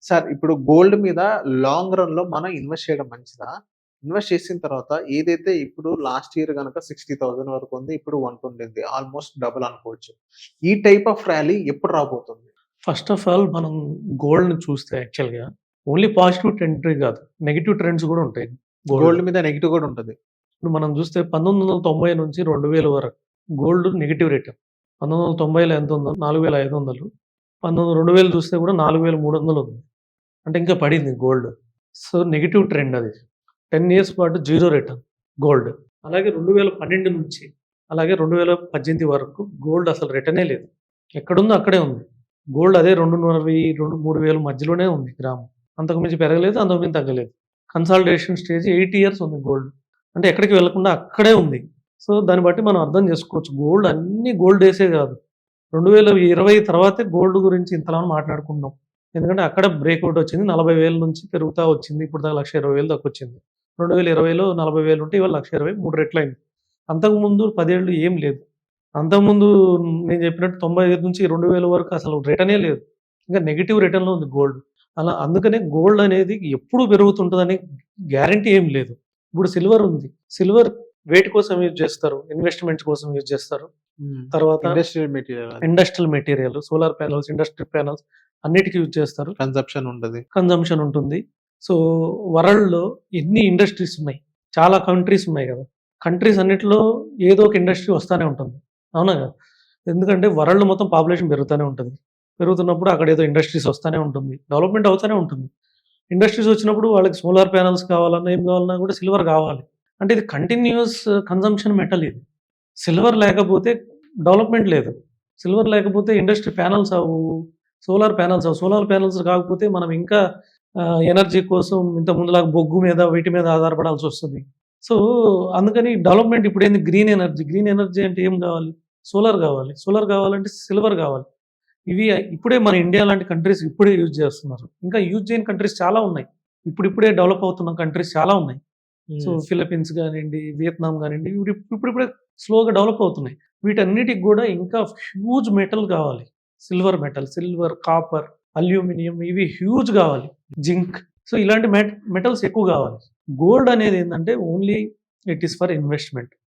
Sir ఇప్పుడు gold మీద long రన్‌లో మనం ఇన్వెస్ట్ చేయడం మంచిదా? ఇన్వెస్ట్ చేసిన తర్వాత ఏదైతే ఇప్పుడు లాస్ట్ ఇయర్ గనక 60,000 వరకు ఉంది. ఇప్పుడు 120 ఉంది. ఆల్‌మోస్ట్ డబుల్ అనుకోవచ్చు. ఈ టైప్ ఆఫ్ ర్యాలీ ఎప్పుడు రాబోతుంది? ఫస్ట్ ఆఫ్ ఆల్ మనం గోల్డ్‌ని చూస్తే యాక్చువల్‌గా ఓన్లీ పాజిటివ్ ట్రెండే గాదు. నెగెటివ్ ట్రెండ్స్ గూడా ఉంటాయి గోల్డ్‌లో. గోల్డ్ మీద నెగెటివ్ గూడా ఉంటది. ఇప్పుడు మనం చూస్తే 1990 నుంచి 2000 వరకు గోల్డ్ నెగెటివ్ రేట్. 1990లో ఎంతుందో 4500. 2000 చూస్తే కూడా 4300 ఉంది. అంటే ఇంకా పడింది గోల్డ్. సో, నెగెటివ్ ట్రెండ్ అది. 10 ఇయర్స్ పాటు జీరో రిటర్న్ గోల్డ్. అలాగే 2012 నుంచి అలాగే 2018 వరకు గోల్డ్ అసలు రిటర్నే లేదు. ఎక్కడుందో అక్కడే ఉంది. గోల్డ్ అదే 2,200, 3,000 మధ్యలోనే ఉంది గ్రాము. అంతకు మించి పెరగలేదు, అంతకు మించి తగ్గలేదు. కన్సాలిడేషన్ స్టేజ్ 8 ఇయర్స్ ఉంది గోల్డ్. అంటే ఎక్కడికి వెళ్ళకుండా అక్కడే ఉంది. సో, దాన్ని బట్టి మనం అర్థం చేసుకోవచ్చు. గోల్డ్ అన్నీ గోల్డ్ డేసే కాదు. 2020 తర్వాతే గోల్డ్ గురించి ఇంతలా మాట్లాడుకుంటున్నాం. ఎందుకంటే అక్కడ బ్రేక్‌ఔట్ వచ్చింది. 40,000 నుంచి పెరుగుతా వచ్చింది. ఇప్పుడు దాకా 1,20,000 దాకొచ్చింది. 2020లో 40,000 ఉంటే ఇవాళ 1,20,000 3 రెట్లయింది. అంతకుముందు 10 ఏళ్ళు ఏం లేదు. అంతకుముందు నేను చెప్పినట్టు 95 నుంచి 2000 వరకు అసలు రిటర్నే లేదు. ఇంకా నెగెటివ్ రిటర్న్‌లో ఉంది గోల్డ్. అలా అందుకనే గోల్డ్ అనేది ఎప్పుడు పెరుగుతుంటదని గ్యారంటీ ఏం లేదు. ఇప్పుడు సిల్వర్ ఉంది. సిల్వర్ వేటి కోసం యూజ్ చేస్తారు? ఇన్వెస్ట్‌మెంట్స్ కోసం యూజ్ చేస్తారు. తర్వాత ఇండస్ట్రియల్ మెటీరియల్ అది. Industrial material, solar panels, industrial panels అన్నిటికి యూజ్ చేస్తారు. కన్సంప్షన్ ఉంటది. కన్జంప్షన్ ఉంటుంది. సో, వరల్డ్‌లో ఎన్ని ఇండస్ట్రీస్ ఉన్నాయి. చాలా కంట్రీస్ ఉన్నాయి గదా! కంట్రీస్ అన్నిటిలో ఏదో ఒక ఇండస్ట్రీ వస్తానే ఉంటుంది. అవునా గదా! ఎందుకంటే వరల్డ్ మొత్తం పాపులేషన్ పెరుగుతానే ఉంటది. పెరుగుతున్నప్పుడు అక్కడ ఏదో ఇండస్ట్రీస్ వస్తానే ఉంటుంది. డెవలప్‌మెంట్ అవుతానే ఉంటుంది. ఇండస్ట్రీస్ వచ్చినప్పుడు వాళ్ళకి సోలార్ ప్యానెల్స్ కావాలన్నా, ఏం కావాలన్నా కూడా సిల్వర్ కావాలి. అంటే ఇది కంటిన్యూయస్ కన్జంప్షన్ మెటల్ ఇది. సిల్వర్ లేకపోతే డెవలప్‌మెంట్ లేదు. సిల్వర్ లేకపోతే ఇండస్ట్రీ ప్యానెల్స్ అవ్వవు. సోలార్ ప్యానెల్స్ అవ్వవు. సోలార్ ప్యానెల్స్ కాకపోతే మనం ఇంకా ఎనర్జీ కోసం ఇంతకు ముందులాగా బొగ్గు మీద వీటి మీద ఆధారపడాల్సొస్తది. సో, అందుకని డెవలప్‌మెంట్ ఇప్పుడేంది గ్రీన్ ఎనర్జీ. గ్రీన్ ఎనర్జీ అంటే ఏం కావాలి? సోలార్ కావాలి. సోలార్ కావాలంటే సిల్వర్ కావాలి. ఇవి ఇప్పుడే మన ఇండియా లాంటి కంట్రీస్ ఇప్పుడే యూజ్ చేస్తున్నారు. ఇంకా యూజ్ చేయని కంట్రీస్ చాలా ఉన్నాయి. ఇప్పుడిప్పుడే డెవలప్ అవుతున్న కంట్రీస్ చాలా ఉన్నాయి. సో, హ్మ్. ఫిలిప్పీన్స్ గానియండి, వియత్నాం గానియండి, ఇప్పుడిప్పుడే స్లోగా డెవలప్ అవుతున్నాయి. వీటన్నిటికి గూడా ఇంకా హ్యూజ్ మెటల్ కావాలి. సిల్వర్, కాపర్, అల్యూమినియం ఇవి హ్యూజ్ గావాలి. జింక్. సో, ఇలాంటి మెటల్స్ ఎక్కువ గావాలి. గోల్డ్ అనేది ఏందంటే only it is for investment.